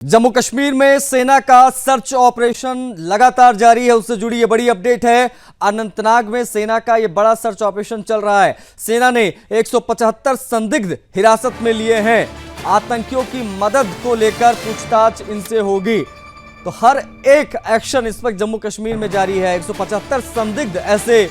जम्मू कश्मीर में सेना का सर्च ऑपरेशन लगातार जारी है। उससे जुड़ी ये बड़ी अपडेट है। अनंतनाग में सेना का ये बड़ा सर्च ऑपरेशन चल रहा है। सेना ने 175 संदिग्ध हिरासत में लिए हैं। आतंकियों की मदद को लेकर पूछताछ इनसे होगी। तो हर एक एक्शन इस वक्त जम्मू कश्मीर में जारी है। 175 संदिग्ध ऐसे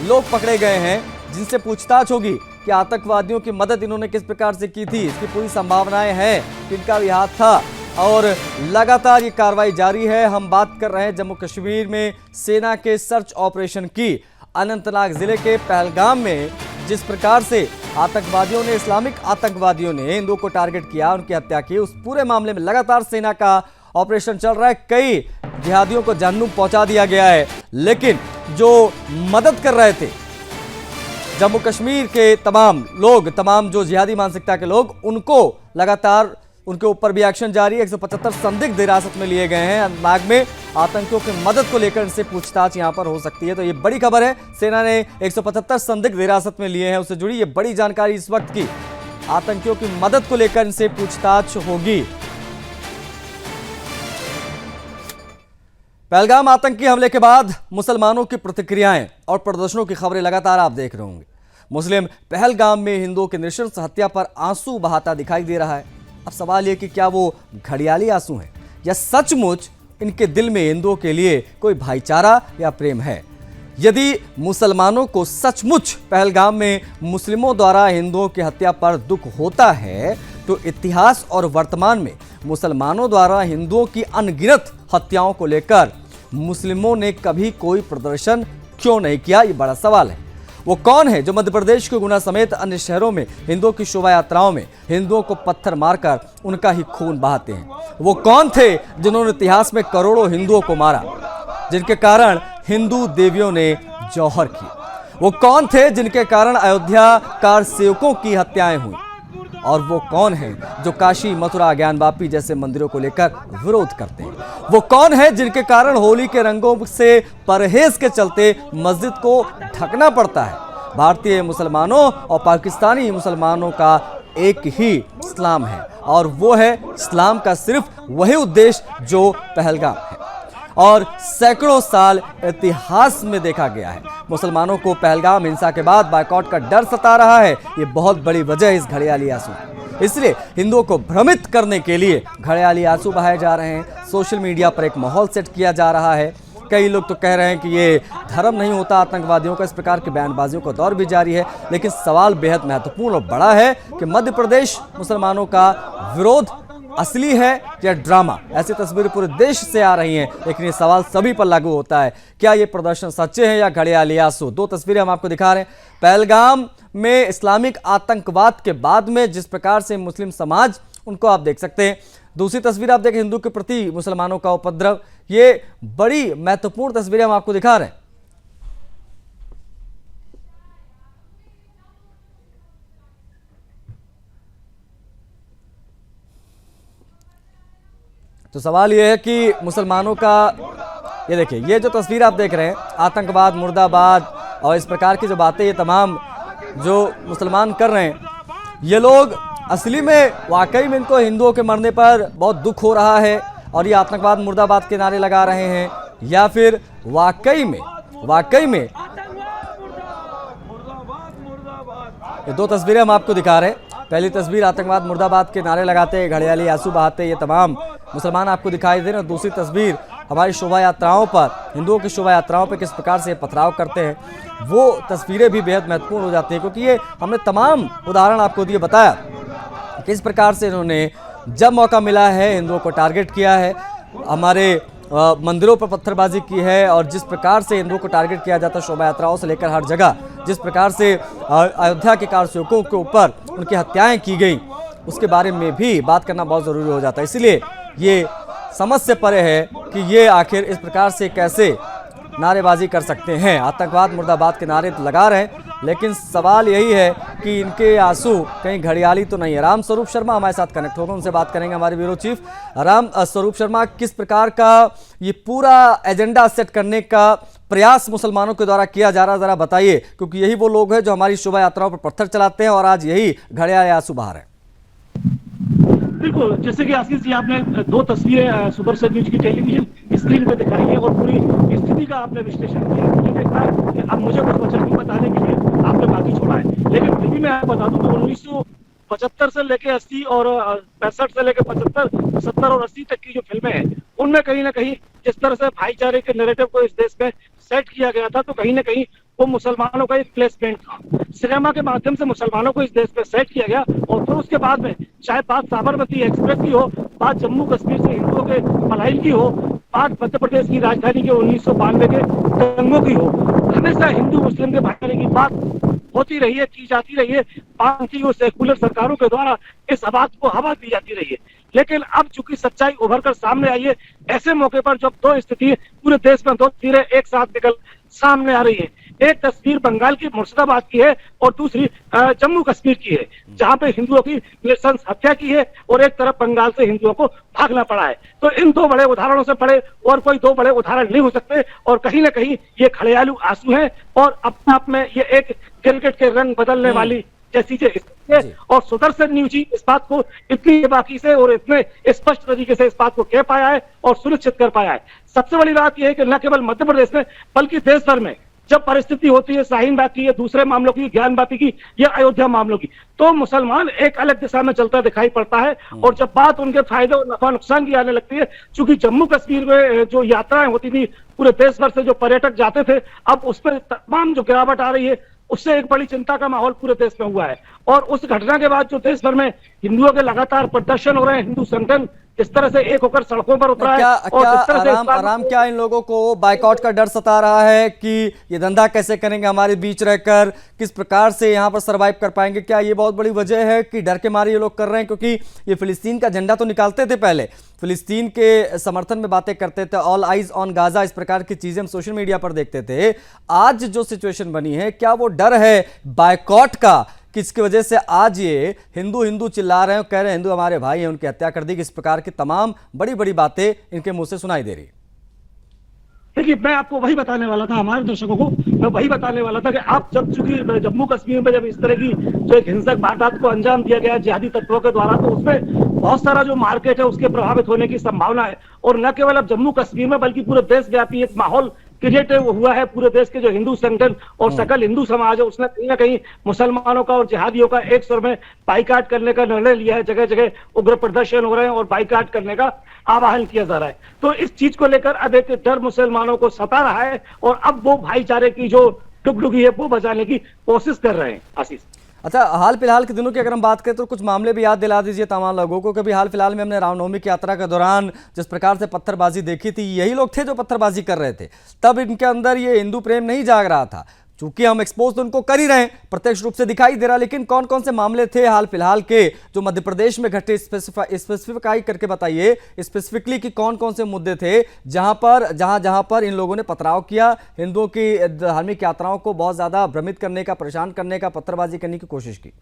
लोग पकड़े गए हैं जिनसे पूछताछ होगी कि आतंकवादियों की मदद इन्होंने किस प्रकार से की थी। इसकी पूरी संभावनाएं हैं कि इनका भी हाथ था और लगातार ये कार्रवाई जारी है। हम बात कर रहे हैं जम्मू कश्मीर में सेना के सर्च ऑपरेशन की। अनंतनाग जिले के पहलगाम में जिस प्रकार से आतंकवादियों ने, इस्लामिक आतंकवादियों ने हिंदुओं को टारगेट किया, उनकी हत्या की, उस पूरे मामले में लगातार सेना का ऑपरेशन चल रहा है। कई जिहादियों को जानू पहुंचा दिया गया है, लेकिन जो मदद कर रहे थे जम्मू कश्मीर के तमाम लोग, तमाम जो जिहादी मानसिकता के लोग, उनको लगातार उनके ऊपर भी एक्शन जारी है। 175 संदिग्ध हिरासत में लिए गए हैं। अनंतनाग में आतंकियों की मदद को लेकर इनसे पूछताछ यहां पर हो सकती है। तो ये बड़ी खबर है। सेना ने 175 संदिग्ध हिरासत में लिए हैं। उससे जुड़ी ये बड़ी जानकारी इस वक्त की। आतंकियों की मदद को लेकर इनसे पूछताछ होगी। पहलगाम आतंकी हमले के बाद मुसलमानों की प्रतिक्रियाएं और प्रदर्शनों की खबरें लगातार आप देख रहे होंगे। मुस्लिम पहलगाम में हिंदुओं की नृशंस हत्या पर आंसू बहाता दिखाई दे रहा है। अब सवाल यह कि क्या वो घड़ियाली आंसू हैं या सचमुच इनके दिल में हिंदुओं के लिए कोई भाईचारा या प्रेम है। यदि मुसलमानों को सचमुच पहलगाम में मुस्लिमों द्वारा हिंदुओं की हत्या पर दुख होता है, तो इतिहास और वर्तमान में मुसलमानों द्वारा हिंदुओं की अनगिनत हत्याओं को लेकर मुस्लिमों ने कभी कोई प्रदर्शन क्यों नहीं किया? ये बड़ा सवाल है। वो कौन है जो मध्य प्रदेश के गुना समेत अन्य शहरों में हिंदुओं की शोभा यात्राओं में हिंदुओं को पत्थर मारकर उनका ही खून बहाते हैं? वो कौन थे जिन्होंने इतिहास में करोड़ों हिंदुओं को मारा, जिनके कारण हिंदू देवियों ने जौहर की? वो कौन थे जिनके कारण अयोध्या कार सेवकों की हत्याएं हुई? और वो कौन है जो काशी, मथुरा, ज्ञानवापी जैसे मंदिरों को लेकर विरोध करते हैं? वो कौन है जिनके कारण होली के रंगों से परहेज के चलते मस्जिद को ढकना पड़ता है? भारतीय मुसलमानों और पाकिस्तानी मुसलमानों का एक ही इस्लाम है, और वो है इस्लाम का सिर्फ वही उद्देश्य जो पहलगाम है। और सैकड़ों साल इतिहास में देखा गया है मुसलमानों को पहलगाम हिंसा के बाद बायकॉट का डर सता रहा है। ये बहुत बड़ी वजह है इस घड़ियाली आंसू। इसलिए हिंदुओं को भ्रमित करने के लिए घड़ियाली आंसू बहाए जा रहे हैं। सोशल मीडिया पर एक माहौल सेट किया जा रहा है। कई लोग तो कह रहे हैं कि ये धर्म नहीं होता आतंकवादियों का। इस प्रकार की बयानबाजियों का दौर भी जारी है। लेकिन सवाल बेहद महत्वपूर्ण और बड़ा है कि मध्य प्रदेश मुसलमानों का विरोध असली है या ड्रामा? ऐसी तस्वीरें पूरे देश से आ रही हैं, लेकिन ये सवाल सभी पर लागू होता है। क्या ये प्रदर्शन सच्चे हैं या घड़ियाली आंसू? दो तस्वीरें हम आपको दिखा रहे हैं। पहलगाम में इस्लामिक आतंकवाद के बाद में जिस प्रकार से मुस्लिम समाज, उनको आप देख सकते हैं। दूसरी तस्वीर आप देखें, हिंदू के प्रति मुसलमानों का उपद्रव। ये बड़ी महत्वपूर्ण तस्वीरें हम आपको दिखा रहे हैं। तो सवाल यह है कि मुसलमानों का, ये देखिए, ये जो तस्वीर आप देख रहे हैं, आतंकवाद मुर्दाबाद और इस प्रकार की जो बातें ये तमाम जो मुसलमान कर रहे हैं, ये लोग असली में वाकई में इनको हिंदुओं के मरने पर बहुत दुख हो रहा है और ये आतंकवाद मुर्दाबाद के नारे लगा रहे हैं, या फिर वाकई में ये दो तस्वीरें हम आपको दिखा रहे हैं। पहली तस्वीर आतंकवाद मुर्दाबाद के नारे लगाते, घड़ियाली आंसू बहाते ये तमाम मुसलमान आपको दिखाई दे रहे हैं। और दूसरी तस्वीर हमारी शोभा यात्राओं पर, हिंदुओं की शोभा यात्राओं पर किस प्रकार से पथराव करते हैं, वो तस्वीरें भी बेहद महत्वपूर्ण हो जाती हैं। क्योंकि ये हमने तमाम उदाहरण आपको दिए, बताया किस प्रकार से इन्होंने जब मौका मिला है हिंदुओं को टारगेट किया है, हमारे मंदिरों पर पत्थरबाजी की है, और जिस प्रकार से हिंदुओं को टारगेट किया जाता है शोभा यात्राओं से लेकर हर जगह, जिस प्रकार से अयोध्या के कार सेवकों के ऊपर उनकी हत्याएं की गई, उसके बारे में भी बात करना बहुत ज़रूरी हो जाता है। इसलिए ये समझ से परे है कि ये आखिर इस प्रकार से कैसे नारेबाजी कर सकते हैं। आतंकवाद मुर्दाबाद के नारे लगा रहे हैं, लेकिन सवाल यही है कि इनके आंसू कहीं घड़ियाली तो नहीं है। राम स्वरूप शर्मा हमारे साथ कनेक्ट होगा, उनसे बात करेंगे। हमारे ब्यूरो चीफ राम स्वरूप शर्मा, किस प्रकार का ये पूरा एजेंडा सेट करने का प्रयास मुसलमानों के द्वारा किया जा रहा, जरा बताइए, क्योंकि यही वो लोग हैं जो हमारी शोभा यात्राओं पर पत्थर चलाते हैं और आज यही घड़ियाली आंसू बहा रहे हैं। बिल्कुल, जैसे कि आशीष जी आपने दो तस्वीरें सुदर्शन न्यूज की टेलीविजन स्क्रीन पे दिखाई है और पूरी स्थिति का आपने विश्लेषण किया। मुझे लगता है कि अब मुझे कुछ बचा नहीं बताने के लिए आपने बाकी छोड़ा है, लेकिन फिर भी मैं आपको बता दूं तो 1975 से लेके 80 और 65 से लेके 75, 70 और 80 तक की जो फिल्में हैं, उनमें कहीं ना कहीं जिस तरह से भाईचारे के नैरेटिव को इस देश में सेट किया गया था, तो कहीं ना कहीं वो मुसलमानों का एक प्लेसमेंट था। सिनेमा के माध्यम से मुसलमानों को इस देश में सेट किया गया और फिर उसके बाद में चाहे बात साबरमती एक्सप्रेस की हो, बात जम्मू कश्मीर से हिंदुओं के पलायन की हो, बात मध्य प्रदेश की राजधानी के 1992 के दंगों की हो, हमेशा हिंदू मुस्लिम के भाईचारे की बात होती रही है, की जाती रही है। पांच और सेकुलर सरकारों के द्वारा इस बात को हवा दी जाती रही है। लेकिन अब चूंकि सच्चाई उभर कर सामने आई है, ऐसे मौके पर जब दो स्थिति पूरे देश में दो तस्वीरें एक साथ निकल सामने आ रही है, एक तस्वीर बंगाल की मुर्शिदाबाद की है और दूसरी जम्मू कश्मीर की है, जहां पे हिंदुओं की नृशंस हत्या की है और एक तरफ बंगाल से हिंदुओं को भागना पड़ा है। तो इन दो बड़े उदाहरणों से बड़े और कोई दो बड़े उदाहरण नहीं हो सकते और कहीं ना कहीं ये खड़ेयालू आंसू हैं और अपने आप में ये एक क्रिकेट के रंग बदलने वाली जैसी है। और सुदर्शन न्यूज जी इस बात को इतनी बाकी से और इतने स्पष्ट तरीके से इस बात को कह पाया है और सुनिश्चित कर पाया है। सबसे बड़ी बात यह है कि न केवल मध्य प्रदेश में बल्कि देश भर में जब परिस्थिति होती है शाहीन बाग की, दूसरे मामलों की, ज्ञान बापी की या अयोध्या मामलों की, तो मुसलमान एक अलग दिशा में चलता दिखाई पड़ता है। और जब बात उनके फायदे और नफा नुकसान की आने लगती है, चूंकि जम्मू कश्मीर में जो यात्राएं होती थी पूरे देश भर से जो पर्यटक जाते थे, अब उस पर तमाम जो गिरावट आ रही है, उससे एक बड़ी चिंता का माहौल पूरे देश में हुआ है। और उस घटना के बाद जो देश भर में हिंदुओं के लगातार प्रदर्शन हो रहे हैं, हिंदू संगठन जिस तरह से एक होकर सड़कों पर उतरा है और जिस तरह से आराम क्या इन लोगों को बाइकआउट का डर सता रहा है कि ये धंधा कैसे करेंगे हमारे बीच रहकर, किस प्रकार से यहाँ पर सरवाइव कर पाएंगे? क्या ये बहुत बड़ी वजह है कि डर के मारे ये लोग कर रहे हैं? क्योंकि ये फिलिस्तीन का झंडा तो निकालते थे पहले, फिलिस्तीन के समर्थन में बातें करते थे, ऑल आइज ऑन गाजा, इस प्रकार की चीजें हम सोशल मीडिया पर देखते थे। आज जो सिचुएशन बनी है, क्या वो डर है बाइकआउट का, किसकी वजह से आज ये हिंदू हिंदू चिल्ला रहे हैं, कह रहे हैं हिंदू हमारे भाई हैं, उनकी हत्या कर दी, इस प्रकार की तमाम बड़ी बड़ी बातें इनके मुंह से सुनाई दे रही है? देखिए, मैं आपको वही बताने वाला था, हमारे दर्शकों को मैं वही बताने वाला था कि आप जब चूंकि जम्मू कश्मीर में जब इस तरह की जो एक हिंसक वारदात को अंजाम दिया गया जिहादी तत्वों के द्वारा, तो उसमें बहुत सारा जो मार्केट है उसके प्रभावित होने की संभावना है। और न केवल अब जम्मू कश्मीर में बल्कि पूरे देश व्यापी एक माहौल क्रिएट हुआ है। पूरे देश के जो हिंदू संगठन और सकल हिंदू समाज है, उसने कहीं ना कहीं मुसलमानों का और जिहादियों का एक स्वर में बाइकाट करने का निर्णय लिया है। जगह जगह उग्र प्रदर्शन हो रहे हैं और बाइकाट करने का आह्वान किया जा रहा है। तो इस चीज को लेकर अब एक डर मुसलमानों को सता रहा है और अब वो भाईचारे की जो डुगडुगी है वो बचाने की कोशिश कर रहे हैं। आशीष, अच्छा, हाल फिलहाल के दिनों की अगर हम बात करें तो कुछ मामले भी याद दिला दीजिए तमाम लोगों को। कभी हाल फिलहाल में हमने रामनवमी की यात्रा के दौरान जिस प्रकार से पत्थरबाजी देखी थी, यही लोग थे जो पत्थरबाजी कर रहे थे, तब इनके अंदर ये हिंदू प्रेम नहीं जाग रहा था। चूंकि हम एक्सपोज तो उनको कर ही रहे हैं, प्रत्यक्ष रूप से दिखाई दे रहा, लेकिन कौन कौन से मामले थे हाल फिलहाल के जो मध्य प्रदेश में घटे, स्पेसिफिकाई करके बताइए स्पेसिफिकली कि कौन कौन से मुद्दे थे जहां पर इन लोगों ने पथराव किया, हिंदुओं की धार्मिक यात्राओं को बहुत ज्यादा भ्रमित करने का, परेशान करने का, पत्थरबाजी करने की कोशिश की?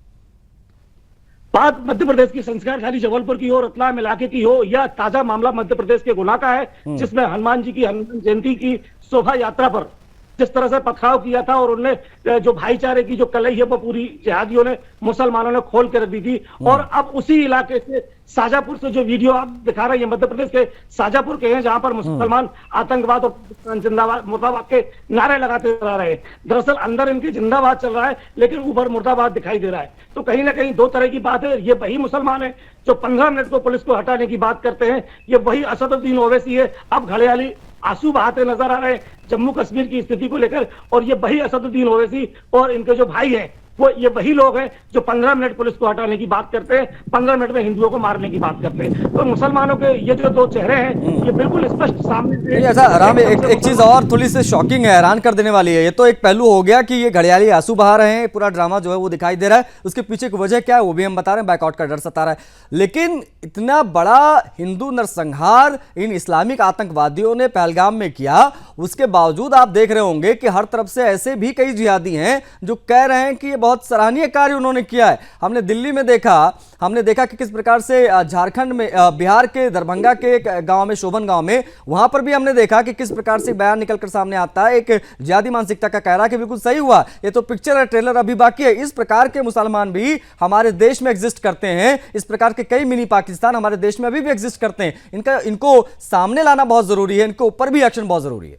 बात मध्य प्रदेश की संस्कारशाली जबलपुर की हो, रतलाम इलाके की हो, या ताजा मामला मध्य प्रदेश के गुना का है, जिसमें हनुमान जी की हनुमान जयंती की शोभा यात्रा पर जिस तरह से पथराव किया था और उनने जो भाईचारे की जो कलई है वो पूरी जिहादियों ने, मुसलमानों ने खोल कर रख दी थी। और अब उसी इलाके से शाजापुर से जो वीडियो आप दिखा रहे हैं, मध्य प्रदेश के शाजापुर के हैं, जहां पर मुसलमान आतंकवाद और जिंदाबाद मुर्दाबाद के नारे लगाते जा रहे हैं। दरअसल अंदर इनके जिंदाबाद चल रहा है लेकिन ऊपर मुर्दाबाद दिखाई दे रहा है। तो कहीं ना कहीं दो तरह की बात है। ये वही मुसलमान है जो 15 मिनट को पुलिस को हटाने की बात करते हैं, ये वही असदुद्दीन ओवैसी है अब घड़ियाली आंसू बहाते नजर आ रहे हैं जम्मू कश्मीर की स्थिति को लेकर। और ये वही असदुद्दीन ओवैसी और इनके जो भाई हैं वो ये वही लोग हैं जो 15 मिनट पुलिस को हटाने की बात करते हैं, 15 मिनट में हिंदुओं को मारने की बात करते हैं। तो मुसलमानों के ये जो दो चेहरे हैं ये बिल्कुल स्पष्ट सामने। ऐसा राम, एक चीज और थोड़ी सी शॉकिंग है, हैरान कर देने वाली है। ये तो एक पहलू हो गया कि ये घड़ियाली आंसू बहा रहे हैं, पूरा ड्रामा जो है वो दिखाई दे रहा है, उसके पीछे की वजह क्या है वो भी हम बता रहे हैं, बाइकआउट का डर सता रहा है। लेकिन इतना बड़ा हिंदू नरसंहार इन इस्लामिक आतंकवादियों ने पहलगाम में किया, उसके बावजूद आप देख रहे होंगे कि हर तरफ से ऐसे भी कई जिहादी हैं जो कह रहे हैं कि ये बहुत सराहनीय कार्य उन्होंने किया है। हमने देखा कि किस प्रकार से झारखंड में, बिहार के दरभंगा के एक गांव में, शोभन गांव में, वहां पर भी हमने देखा कि किस प्रकार से बयान निकलकर सामने आता है एक जिहादी मानसिकता का। कह रहा कि बिल्कुल सही हुआ, ये तो पिक्चर है, ट्रेलर अभी बाकी है। इस प्रकार के मुसलमान भी हमारे देश में एग्जिस्ट करते हैं। इस प्रकार के कई मिनी पाकिस्तान हमारे देश में अभी भी एग्जिस्ट करते हैं। इनको सामने लाना बहुत जरूरी है, इनके ऊपर भी एक्शन बहुत जरूरी है।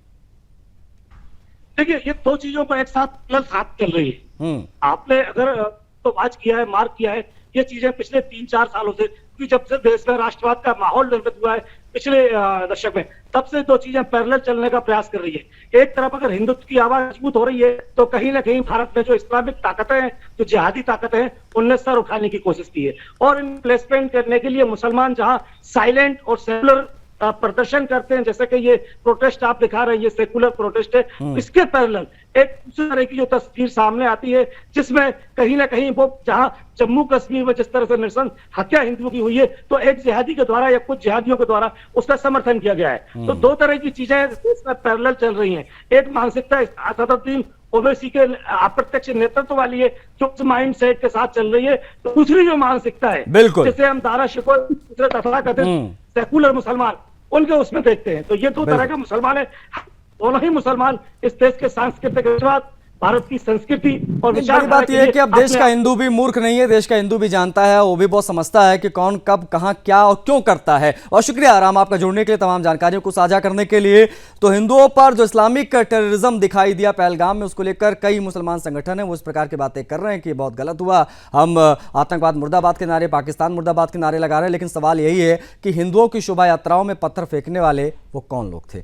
देखिए, ये दो चीजों पर एक साथ चल रही है। आपने अगर तो वाच किया है, मार्क किया है, ये चीजें पिछले 3-4 सालों से, क्योंकि जब से देश में राष्ट्रवाद का माहौल निर्मित हुआ है पिछले दशक में, तब से दो चीजें पैरेलल चलने का प्रयास कर रही है। एक तरफ अगर हिंदुत्व की आवाज मजबूत हो रही है, तो कहीं ना कहीं भारत में जो इस्लामिक ताकतें हैं, जो जिहादी ताकतें हैं, उनने सर उठाने की कोशिश की है। और इन प्लेसमेंट करने के लिए मुसलमान जहां साइलेंट और सेकुलर प्रदर्शन करते हैं, जैसे कि ये प्रोटेस्ट आप दिखा रहे हैं, ये सेकुलर प्रोटेस्ट है, इसके पैरेलल एक दूसरे तरह की जो तस्वीर सामने आती है, जिसमें कहीं ना कहीं वो जहां जम्मू कश्मीर में जिस तरह से नृशंस हत्या हिंदुओं की हुई है, तो एक जिहादी के द्वारा या कुछ जिहादियों के द्वारा उसका समर्थन किया गया है। तो दो तरह की चीजें इसमें पैरेलल चल रही हैं। एक मानसिकता असदुद्दीन ओवैसी के अप्रत्यक्ष नेतृत्व वाली है, जो उस माइंड सेट के साथ चल रही है। तो दूसरी जो मानसिकता है, बिल्कुल, जैसे हम दारा शिकोह, दूसरे तथाकथित सेकुलर मुसलमान, उनके उसमें देखते हैं। तो ये दो तरह के मुसलमान है। दोनों ही मुसलमान इस देश के सांस्कृतिक विश्वास, भारत की संस्कृति और विचार। बड़ी बात यह है कि अब देश का हिंदू भी मूर्ख नहीं है, देश का हिंदू भी जानता है, वो भी बहुत समझता है कि कौन कब कहां क्या और क्यों करता है। और शुक्रिया राम आपका जुड़ने के लिए, तमाम जानकारियों को साझा करने के लिए। तो हिंदुओं पर जो इस्लामिक टेररिज्म दिखाई दिया पहलगाम में, उसको लेकर कई मुसलमान संगठन है वो इस प्रकार की बातें कर रहे हैं कि बहुत गलत हुआ, हम आतंकवाद मुर्दाबाद के नारे, पाकिस्तान मुर्दाबाद के नारे लगा रहे हैं। लेकिन सवाल यही है कि हिंदुओं की शोभा यात्राओं में पत्थर फेंकने वाले वो कौन लोग थे।